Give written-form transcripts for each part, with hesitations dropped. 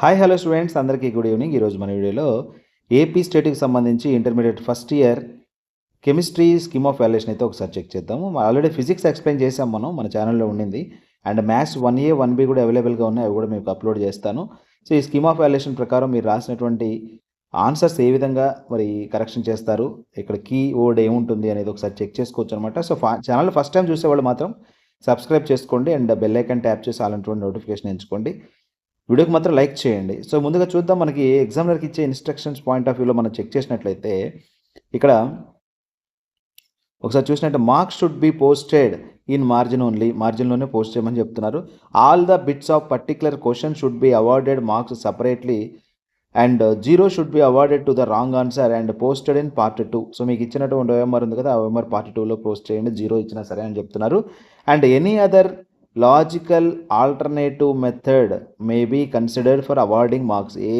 Hi hello students అందరికీ good evening. ఈరోజు మన వీడియోలో ఏపీ స్టేట్కి సంబంధించి intermediate first year chemistry scheme of valuation అయితే ఒకసారి చెక్ చేద్దాము. ఆల్రెడీ ఫిజిక్స్ ఎక్స్ప్లెయిన్ చేసాం మన ఛానల్లో ఉండింది. అండ్ మ్యాథ్స్ 1A 1B కూడా అవైలబుల్గా ఉన్నాయి, అవి కూడా మీకు అప్లోడ్ చేస్తాను. సో ఈ స్కీమ్ ఆఫ్ వాల్యుయేషన్ ప్రకారం మీరు రాసినటువంటి ఆన్సర్స్ ఏ విధంగా మరి కరెక్షన్ చేస్తారు, ఇక్కడ కీ వర్డ్ ఏముంటుంది అనేది ఒకసారి చెక్ చేసుకోవచ్చు అనమాట. సో ఛానల్ ఫస్ట్ టైం చూసేవాళ్ళు మాత్రం సబ్స్క్రైబ్ చేసుకోండి అండ్ బెల్ ఐకాన్ ట్యాప్ చేసి అలాంటి నోటిఫికేషన్ ఎంచుకోండి. వీడియోకి మాత్రం లైక్ చేయండి. సో ముందుగా చూద్దాం, మనకి ఎగ్జామినర్కి ఇచ్చే ఇన్స్ట్రక్షన్స్ పాయింట్ ఆఫ్ వ్యూలో మనం చెక్ చేసినట్లయితే ఇక్కడ ఒకసారి చూసినట్టు marks should be posted in margin only, మార్జిన్లోనే పోస్ట్ చేయమని చెప్తున్నారు. All the bits of particular question should be awarded marks separately and 0 should be awarded to the wrong answer and posted in part 2. So మీకు ఇచ్చినటువంటి OMR ఉంది కదా, ఆ OMR part 2లో post చేయండి, 0 ఇచ్చినా సరే అని చెప్తున్నారు. And any other logical alternative method may be considered for awarding marks. A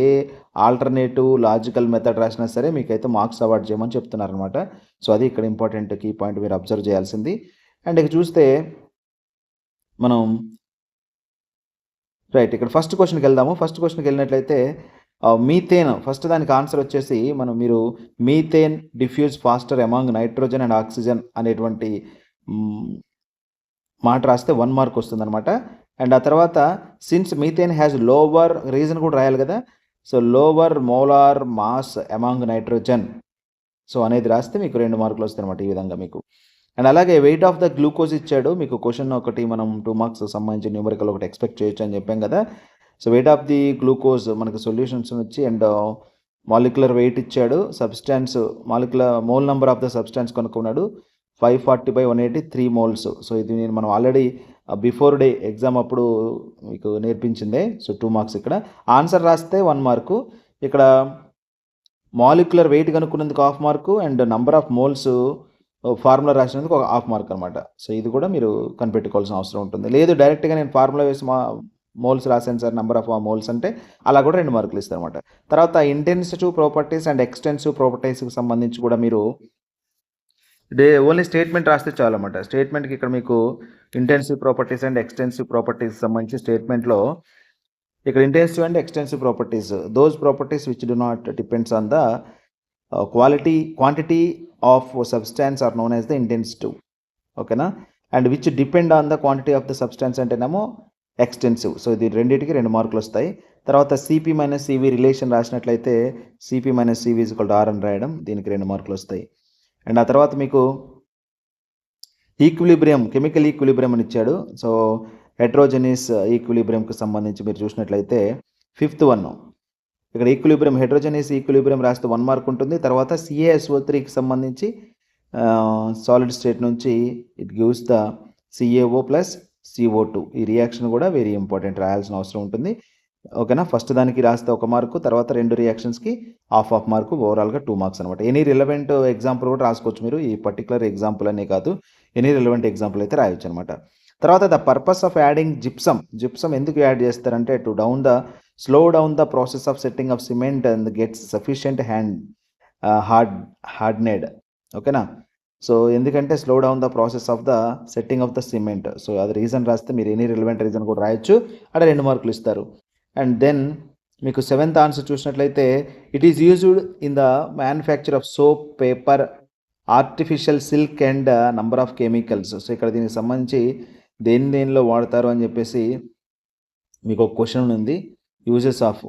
alternative logical method రాసినా సరే మీకైతే మార్క్స్ అవార్డ్ చేయమని చెప్తున్నారు అనమాట. సో అది ఇక్కడ ఇంపార్టెంట్ కీ పాయింట్ మీరు అబ్జర్వ్ చేయాల్సింది. అండ్ ఇక చూస్తే మనం రైట్ ఇక్కడ ఫస్ట్ క్వశ్చన్కి వెళ్దాము. ఫస్ట్ క్వశ్చన్కి వెళ్ళినట్లయితే మీథేన్, ఫస్ట్ దానికి ఆన్సర్ వచ్చేసి మీరు methane diffuse faster among nitrogen and oxygen అనేటువంటి మాట రాస్తే 1 మార్క్ వస్తుందన్నమాట. అండ్ ఆ తర్వాత since methane has lower, reason కూడా రాయాలి కదా, so lower molar mass among nitrogen so అనేది రాస్తే మీకు 2 మార్కులు వస్తాయి అనమాట ఈ విధంగా మీకు. అండ్ అలాగే వెయిట్ ఆఫ్ ద గ్లూకోజ్ ఇచ్చాడు మీకు, క్వశ్చన్ ఒకటి మనం 2 మార్క్స్ సంబంధించి న్యూమరికల్ ఒకటి ఎక్స్పెక్ట్ చేయొచ్చు అని చెప్పాం కదా. So weight of the glucose మనకు సొల్యూషన్స్ వచ్చి అండ్ మాలిక్యులర్ వెయిట్ ఇచ్చాడు, substance molecular mole number of the substance కనుక్కున్నాడు 540/180 3 మోల్స్. సో ఇది మనం ఆల్రెడీ బిఫోర్ డే ఎగ్జామ్ అప్పుడు మీకు నేర్పించిందే. సో 2 మార్క్స్ ఇక్కడ. ఆన్సర్ రాస్తే 1 మార్కు, ఇక్కడ మాలిక్యులర్ వెయిట్ కనుక్కున్నందుకు 1/2 mark and number of moles formula రాసినందుకు 1/2 మార్క్ అనమాట. సో ఇది కూడా మీరు కనిపెట్టుకోవాల్సిన అవసరం ఉంటుంది. లేదు డైరెక్ట్గా నేను ఫార్ములా వేసి మోల్స్ రాశాను సార్ నెంబర్ ఆఫ్ మోల్స్ అంటే అలా కూడా 2 మార్కులు ఇస్తారు అనమాట. తర్వాత ఇంటెన్సివ్ ప్రాపర్టీస్ అండ్ ఎక్స్టెన్సివ్ ప్రాపర్టీస్కి సంబంధించి కూడా మీరు ఓన్లీ స్టేట్మెంట్ రాస్తే చాలు అనమాట. స్టేట్మెంట్కి ఇక్కడ మీకు intensive properties and extensive properties సంబంధించి స్టేట్మెంట్లో ఇక్కడ intensive and extensive properties, those properties which do not depends on the quantity of substance are known as the intensive, ఓకేనా. And which depend on the quantity of the substance అంటేనేమో extensive. So ఇది రెండింటికి 2 మార్కులు వస్తాయి. తర్వాత CP minus CV relation రాసినట్లయితే CP minus CV equal R అని రాయడం, దీనికి 2 మార్కులు వస్తాయి. అండ్ ఆ తర్వాత మీకు ఈక్విలిబ్రియం, కెమికల్ ఈక్విలిబ్రియం అని ఇచ్చాడు. సో హెట్రోజెనియస్ ఈక్విలిబ్రియంకి సంబంధించి మీరు చూసినట్లయితే 5th వన్ ఇక్కడ ఈక్విలిబ్రియం, హెట్రోజెనియస్ ఈక్విలిబ్రియం రాస్తే 1 మార్క్ ఉంటుంది. తర్వాత CaSO3కి సంబంధించి సాలిడ్ స్టేట్ నుంచి it gives the CaO plus CO2. ఈ రియాక్షన్ కూడా వెరీ ఇంపార్టెంట్, రాయాల్సిన అవసరం ఉంటుంది, ఓకేనా. ఫస్ట్ దానికి రాస్తే 1 మార్కు, తర్వాత 2 రియాక్షన్స్కి 1/2 మార్కు, ఓవరాల్గా 2 మార్క్స్ అనమాట. ఎనీ రిలవెంట్ ఎగ్జాంపుల్ కూడా రాసుకోవచ్చు మీరు, ఈ పర్టికులర్ ఎగ్జాంపుల్ అనే కాదు, ఎనీ రిలవెంట్ ఎగ్జాంపుల్ అయితే రాయొచ్చు అనమాట. తర్వాత the purpose of adding gypsum ఎందుకు యాడ్ చేస్తారంటే to slow down the process of setting of cement and gets sufficient hardened, ఓకేనా. సో ఎందుకంటే slow down the process of the setting of the cement. So అది reason రాస్తే మీరు any relevant reason కూడా రాయొచ్చు, అక్కడ 2 మార్కులు ఇస్తారు. అండ్ దెన్ మీకు 7th ఆన్సర్ చూసినట్లయితే it is used in the manufacture of soap, paper, artificial silk and number of chemicals. So ఇక్కడ దీనికి సంబంధించి దేనిలో వాడతారు అని చెప్పేసి మీకు ఒక క్వశ్చన్ ఉంది, యూజెస్ ఆఫ్.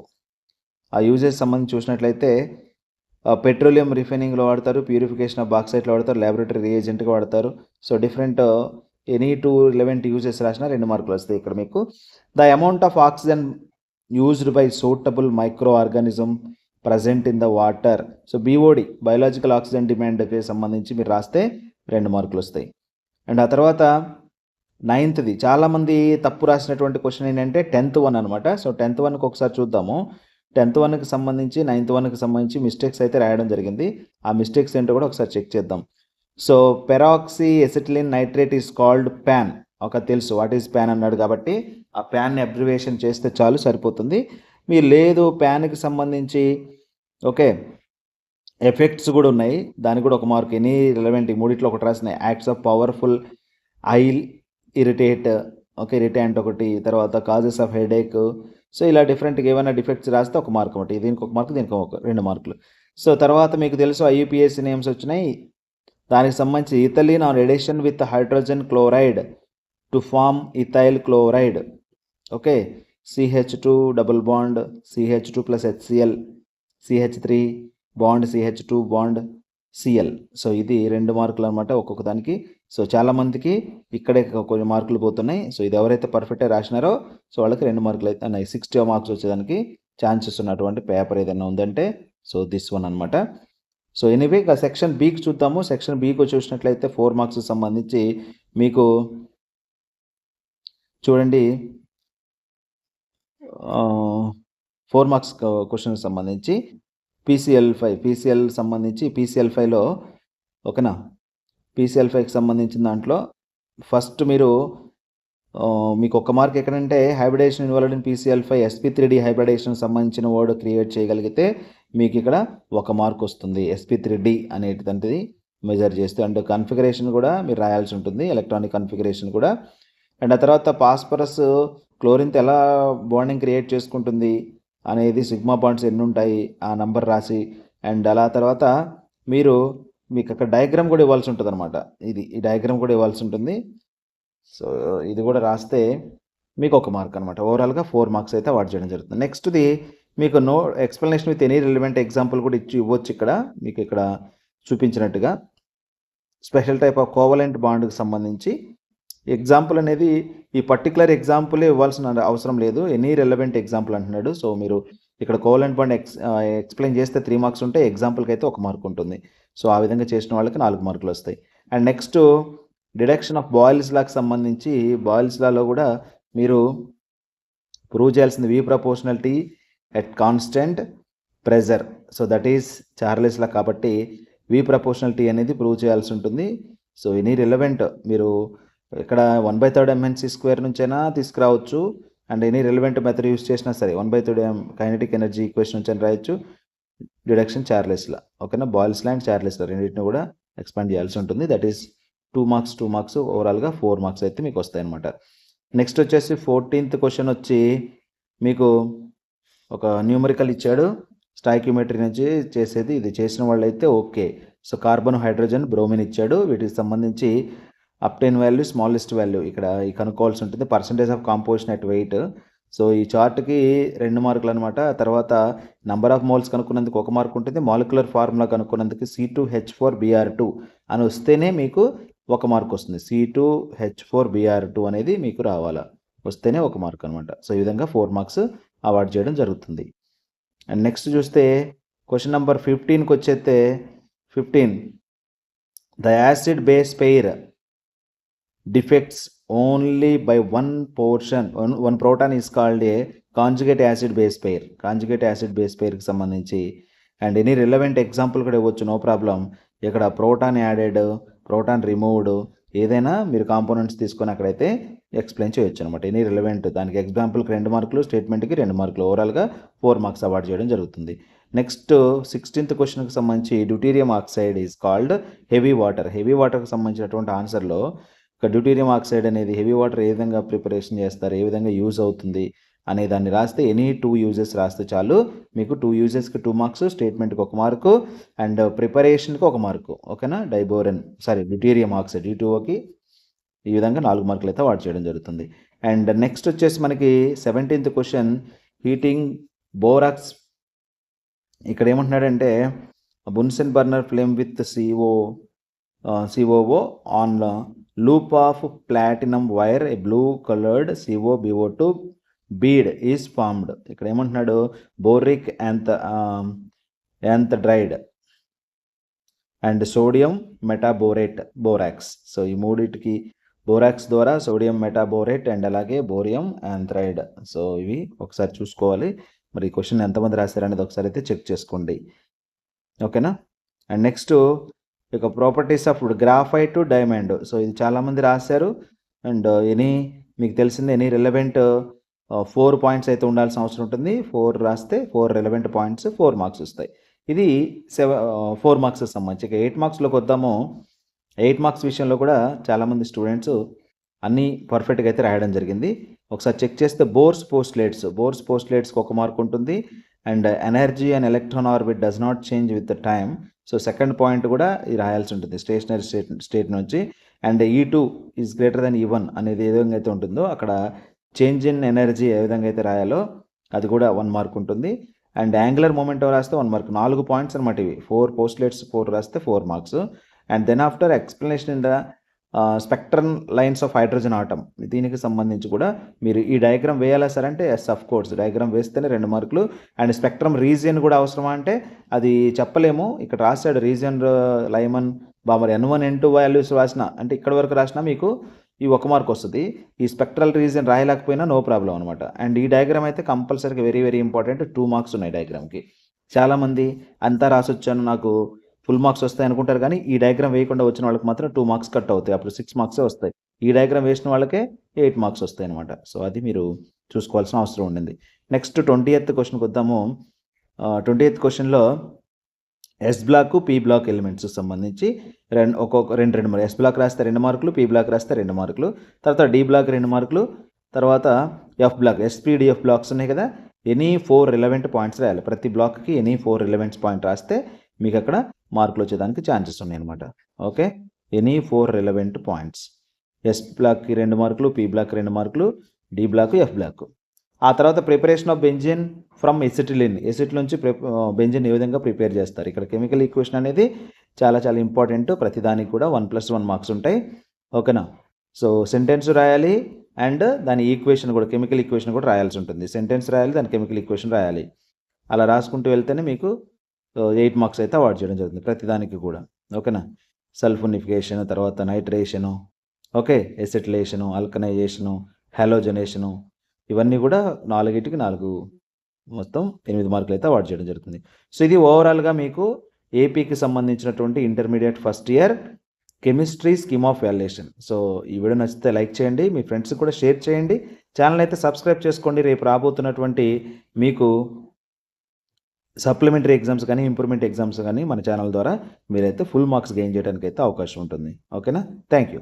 ఆ యూజెస్ సంబంధించి చూసినట్లయితే పెట్రోలియం రిఫైనింగ్లో వాడతారు, ప్యూరిఫికేషన్ ఆఫ్ బాక్సైట్లో వాడతారు, ల్యాబొరేటరీ రియేజెంట్గా వాడతారు. So different any 2 relevant uses రాసినా 2 మార్కులు వస్తాయి ఇక్కడ మీకు. The amount of oxygen used by suitable micro organism present in the water. So BOD biological oxygen డిమాండ్కి సంబంధించి మీరు రాస్తే 2 మార్కులు వస్తాయి. అండ్ ఆ తర్వాత 9th చాలామంది తప్పు రాసినటువంటి క్వశ్చన్ ఏంటంటే 10th వన్ అనమాట. సో 10th వన్కి ఒకసారి చూద్దాము. 10th వన్కి సంబంధించి 9th వన్కి సంబంధించి మిస్టేక్స్ అయితే రాయడం జరిగింది. ఆ మిస్టేక్స్ ఏంటో కూడా ఒకసారి చెక్ చేద్దాం. So peroxy acetylene nitrate is called pan, ఒక తెలుసు వాట్ ఈస్ ప్యాన్ అన్నాడు కాబట్టి ఆ ప్యాన్ని అబ్రివేషన్ చేస్తే చాలు సరిపోతుంది. మీరు లేదు ప్యాన్కి సంబంధించి ఓకే ఎఫెక్ట్స్ కూడా ఉన్నాయి, దానికి కూడా 1 మార్క్, ఎనీ రిలవెంట్ ఈ మూడిట్లో ఒకటి రాసినాయి. Acts of powerful eye irritate, okay irritant ఒకటి, తర్వాత కాజెస్ ఆఫ్ హెడేక్, సో ఇలా డిఫరెంట్గా ఏమైనా డిఫెక్ట్స్ రాస్తే 1 మార్క్ అన్నమాట. దీనికి 1 మార్క్, దీనికి 2 మార్కులు. సో తర్వాత మీకు తెలుసు IUPAC నేమ్స్ వచ్చినాయి. దానికి సంబంధించి ethylene on addition with hydrogen chloride to form ethyl chloride. Okay, CH2 double bond CH2 plus HCl, CH3 bond CH2 bond Cl. So ఇది 2 మార్కులు అనమాట ఒక్కొక్క దానికి. సో చాలామందికి ఇక్కడే కొన్ని మార్కులు పోతున్నాయి. సో ఇది ఎవరైతే పర్ఫెక్ట్గా రాసినారో సో వాళ్ళకి 2 మార్కులు అయితే ఉన్నాయి. 60 మార్క్స్ వచ్చేదానికి ఛాన్సెస్ ఉన్నటువంటి పేపర్ ఏదైనా ఉందంటే సో దిస్ వన్ అనమాట. సో ఎనీవే ఇక సెక్షన్ బికి చూద్దాము. సెక్షన్ బికి చూసినట్లయితే 4 మార్క్స్ సంబంధించి మీకు చూడండి 4 మార్క్స్ క్వశ్చన్కి సంబంధించి PCL సంబంధించి PCL5లో ఓకేనా, PCL5కి సంబంధించిన దాంట్లో ఫస్ట్ మీకు 1 మార్క్ ఎక్కడంటే hybridisation involved in PCL5 sp3d hybridisation సంబంధించిన వర్డ్ క్రియేట్ చేయగలిగితే మీకు ఇక్కడ 1 మార్క్ వస్తుంది. sp3d అనేటిది మెజర్ చేస్తే అండ్ కన్ఫిగరేషన్ కూడా మీరు రాయాల్సి ఉంటుంది, ఎలక్ట్రానిక్ కన్ఫిగరేషన్ కూడా. అండ్ ఆ తర్వాత పాస్పరస్ క్లోరిన్తో ఎలా బాండింగ్ క్రియేట్ చేసుకుంటుంది అనేది, సిగ్మా బాండ్స్ ఎన్ని ఉంటాయి ఆ నంబర్ రాసి, అండ్ అలా తర్వాత మీకు అక్కడ డయాగ్రామ్ కూడా ఇవ్వాల్సి ఉంటుంది అనమాట. ఈ డయాగ్రామ్ కూడా ఇవ్వాల్సి ఉంటుంది. సో ఇది కూడా రాస్తే మీకు 1 మార్క్ అనమాట. ఓవరాల్గా 4 మార్క్స్ అయితే అవార్డ్ చేయడం జరుగుతుంది. నెక్స్ట్ది మీకు no explanation with any relevant example కూడా ఇవ్వచ్చు. ఇక్కడ మీకు ఇక్కడ చూపించినట్టుగా స్పెషల్ టైప్ ఆఫ్ కోవలెంట్ బాండ్కి సంబంధించి ఎగ్జాంపుల్ అనేది ఈ పర్టికులర్ ఎగ్జాంపులే ఇవ్వాల్సిన అవసరం లేదు, ఎనీ రెలవెంట్ ఎగ్జాంపుల్ అంటున్నాడు. సో మీరు ఇక్కడ కోవలెంట్ బాండ్ ఎక్స్ప్లెయిన్ చేస్తే 3 మార్క్స్ ఉంటాయి, ఎగ్జాంపుల్కి అయితే 1 మార్క్ ఉంటుంది. సో ఆ విధంగా చేసిన వాళ్ళకి 4 మార్కులు వస్తాయి. And next deduction of Boyle's లాకి సంబంధించి బాయిల్స్ లాలో కూడా మీరు ప్రూవ్ చేయాల్సింది V proportionality at constant pressure. So that is Charles law కాబట్టి V ప్రపోర్షనాలిటీ అనేది ప్రూవ్ చేయాల్సి ఉంటుంది. సో ఎనీ రిలవెంట్ మీరు ఇక్కడ 1/3 mNc² నుంచైనా తీసుకురావచ్చు, and any relevant method use చేసినా సరే 1/3 కైనెటిక్ ఎనర్జీ ఈక్వేషన్ నుంచి రాయొచ్చు డిడక్షన్ చార్లెస్లా. ఓకేనా, బాయిల్స్ లా అండ్ చార్లెస్లా రెండింటిని కూడా ఎక్స్పాండ్ చేయాల్సి ఉంటుంది. దట్ ఈస్ 2 మార్క్స్ ఓవరాల్గా 4 మార్క్స్ అయితే మీకు వస్తాయి అనమాట. నెక్స్ట్ వచ్చేసి 14th క్వశ్చన్ వచ్చి మీకు ఒక న్యూమరికల్ ఇచ్చాడు, స్టాయిక్యూమెట్రీ నుంచి చేసేది. ఇది చేసిన వాళ్ళు అయితే okay. So carbon, hydrogen, bromine ఇచ్చాడు. వీటికి సంబంధించి అప్టైన్ వాల్యూ, స్మాలెస్ట్ వాల్యూ ఇక్కడ కనుక్కోవాల్సి ఉంటుంది. Percentage of composition at weight. So ఈ చార్ట్కి 2 మార్కులు అనమాట. తర్వాత నెంబర్ ఆఫ్ మోల్స్ కనుక్కున్నందుకు 1 మార్క్ ఉంటుంది. మాలిక్యులర్ ఫార్ములా కనుక్కున్నందుకు C2H4Br2 అని వస్తేనే మీకు 1 మార్క్ వస్తుంది. C2H4Br2 అనేది మీకు రావాలా, వస్తేనే 1 మార్క్ అనమాట. సో ఈ విధంగా 4 మార్క్స్ అవార్డ్ చేయడం జరుగుతుంది. అండ్ నెక్స్ట్ చూస్తే క్వశ్చన్ నెంబర్ 15కి వచ్చేస్తే 15 the acid base pair defects only by one proton is called a conjugate acid base pair. Conjugate acid base pair కి సంబంధించి అండ్ ఎనీ రిలవెంట్ ఎగ్జాంపుల్ కూడా ఇవ్వచ్చు, నో ప్రాబ్లం. ఇక్కడ proton added, proton removed, ఏదైనా మీరు components తీసుకొని అక్కడైతే explain చేయొచ్చు అనమాట. ఎనీ రిలవెంట్ దానికి ఎగ్జాంపుల్కి 2 మార్కులు, స్టేట్మెంట్కి 2 మార్కులు, ఓవరాల్గా 4 మార్క్స్ అవార్డ్ చేయడం జరుగుతుంది. నెక్స్ట్ 16th క్వశ్చన్కి సంబంధించి deuterium oxide is called heavy water. Heavy వాటర్కి సంబంధించినటువంటి ఆన్సర్లో ఒక డ్యూటీరియం ఆక్సైడ్ అనేది హెవీ వాటర్ ఏ విధంగా ప్రిపరేషన్ చేస్తారు, ఏ విధంగా యూజ్ అవుతుంది అనే దాన్ని రాస్తే ఎనీ 2 యూజెస్ రాస్తే చాలు. మీకు 2 యూజెస్కి 2 మార్క్స్, స్టేట్మెంట్కి 1 మార్కు, అండ్ ప్రిపరేషన్కి 1 మార్కు. ఓకేనా, డ్యూటీరియం ఆక్సైడ్ D2Oకి ఈ విధంగా 4 మార్కులు అయితే అవార్డ్ చేయడం జరుగుతుంది. అండ్ నెక్స్ట్ వచ్చేసి మనకి 17th క్వశ్చన్ హీటింగ్ బోరాక్స్. ఇక్కడ ఏమంటున్నాడంటే Bunsen burner flame with COO on loop of platinum wire a blue colored COBO2 bead is formed. ఇక్కడ ఏమంటున్నాడు boric anhydride and sodium metaborate borax. So ఈ మూడింటికి బోరాక్స్ ద్వారా sodium మెటాబోరేట్ and అలాగే బోరియం యాంథ్రైడ్. So ఇవి ఒకసారి చూసుకోవాలి. మరి ఈ క్వశ్చన్ ఎంతమంది రాశారు అనేది ఒకసారి అయితే చెక్ చేసుకోండి. ఓకేనా, అండ్ నెక్స్ట్ ఇక properties of graphite diamond. So ఇది చాలామంది రాశారు. అండ్ మీకు తెలిసింది ఎనీ రిలవెంట్ 4 పాయింట్స్ అయితే ఉండాల్సిన అవసరం ఉంటుంది. 4 రాస్తే 4 రిలవెంట్ పాయింట్స్ 4 మార్క్స్ వస్తాయి. ఇది 4 మార్క్స్కి సంబంధించి. ఇక 8 మార్క్స్లోకి వద్దాము. 8 మార్క్స్ విషయంలో కూడా చాలామంది స్టూడెంట్స్ అన్నీ పర్ఫెక్ట్గా అయితే రాయడం జరిగింది. ఒకసారి చెక్ చేస్తే బోర్స్ పోస్ట్లేట్స్కి 1 మార్క్ ఉంటుంది. And energy and electron orbit does not change with the time. So second point కూడా ఇది రాయాల్సి ఉంటుంది స్టేషనరీ స్టేట్ నుంచి. And E2 is greater than E1 అనేది ఏ విధంగా అయితే ఉంటుందో అక్కడ చేంజ్ ఇన్ ఎనర్జీ ఏ విధంగా అయితే రాయాలో అది కూడా 1 మార్క్ ఉంటుంది. అండ్ యాంగులర్ మొమెంటం రాస్తే 1 మార్క్. 4 పాయింట్స్ అనమాట ఇవి. 4 పోస్ట్లేట్స్ 4 రాస్తే 4 marks. And then after explanation in the spectral lines of hydrogen atom, దీనికి సంబంధించి కూడా మీరు ఈ డయాగ్రామ్ వేయాలా సార్ అంటే ఎస్ ఆఫ్ కోర్స్, డయాగ్రామ్ వేస్తేనే 2 మార్కులు. అండ్ స్పెక్ట్రమ్ రీజియన్ కూడా అవసరమా అంటే అది చెప్పలేము. ఇక్కడ రాశాడు region Lyman Balmer N1 N2 values రాసిన అంటే ఇక్కడ వరకు రాసినా మీకు ఈ 1 మార్క్ వస్తుంది. ఈ స్పెక్ట్రల్ రీజియన్ రాయలేకపోయినా నో ప్రాబ్లం అనమాట. అండ్ ఈ డయాగ్రామ్ అయితే కంపల్సరీగా వెరీ వెరీ ఇంపార్టెంట్. 2 మార్క్స్ ఉన్నాయి డయాగ్రామ్కి. చాలామంది అంతా రాసొచ్చాను నాకు ఫుల్ మార్క్స్ వస్తాయి అనుకుంటారు, కానీ ఈ డయాగ్రామ్ వేయకుండా వచ్చిన వాళ్ళకి మాత్రం 2 మార్క్స్ కట్ అవుతాయి. అప్పుడు 6 మార్క్సే వస్తాయి. ఈ డయాగ్రామ్ వేసిన వాళ్ళకే 8 మార్క్స్ వస్తాయి అనమాట. సో అది మీరు చూసుకోవాల్సిన అవసరం ఉండింది. నెక్స్ట్ 20th క్వశ్చన్కి వద్దాము. 20th క్వశ్చన్లో S block P block elements సంబంధించి రెండు మార్కులు. ఎస్ బ్లాక్ రాస్తే 2 మార్కులు, పీ బ్లాక్ రాస్తే 2 మార్కులు, తర్వాత డి బ్లాక్ 2 మార్కులు, తర్వాత ఎఫ్ బ్లాక్ ఎస్పీడిఎఫ్ బ్లాక్స్ ఉన్నాయి కదా, ఎనీ 4 రిలవెంట్ పాయింట్స్ రాయాలి. ప్రతి బ్లాక్కి ఎనీ 4 రిలవెంట్ పాయింట్ రాస్తే మీకు అక్కడ మార్కులు వచ్చేదానికి ఛాన్సెస్ ఉన్నాయి అనమాట. Okay, any 4 relevant points. S బ్లాక్కి 2 మార్కులు, పీ బ్లాక్ 2 మార్కులు, డి బ్లాక్, ఎఫ్ బ్లాక్. ఆ తర్వాత preparation of benzene from acetylene. Acid నుంచి బెంజిన్ ఏ విధంగా ప్రిపేర్ చేస్తారు. ఇక్కడ కెమికల్ ఈక్వేషన్ అనేది చాలా చాలా ఇంపార్టెంట్. ప్రతిదానికి కూడా 1+1 మార్క్స్ ఉంటాయి. ఓకేనా. సో సెంటెన్స్ రాయాలి అండ్ దాని ఈక్వేషన్ కూడా, కెమికల్ ఈక్వేషన్ కూడా రాయాల్సి ఉంటుంది. సెంటెన్స్ రాయాలి, దాని కెమికల్ ఈక్వేషన్ రాయాలి. అలా రాసుకుంటూ వెళ్తేనే మీకు 8 మార్క్స్ అయితే అవార్డ్ చేయడం జరుగుతుంది ప్రతిదానికి కూడా. ఓకేనా. సల్ఫోనిఫికేషన్, తర్వాత నైట్రేషను, ఓకే, ఎసిటిలేషను, ఆల్కనైజేషను, హాలోజనేషను, ఇవన్నీ కూడా 4కి 4 మొత్తం 8 మార్కులు అయితే అవార్డు చేయడం జరుగుతుంది. సో ఇది ఓవరాల్గా మీకు ఏపీకి సంబంధించినటువంటి intermediate first year chemistry scheme of valuation. So ఈ వీడియో నచ్చితే లైక్ చేయండి, మీ ఫ్రెండ్స్కి కూడా షేర్ చేయండి, ఛానల్ అయితే సబ్స్క్రైబ్ చేసుకోండి. రేపు రాబోతున్నటువంటి మీకు సప్లిమెంటరీ ఎగ్జామ్స్ కానీ ఇంప్రూవ్మెంట్ ఎగ్జామ్స్ కానీ మన ఛానల్ ద్వారా మీరైతే ఫుల్ మార్క్స్ గెయిన్ చేయడానికి అయితే అవకాశం ఉంటుంది. ఓకేనా. Thank you.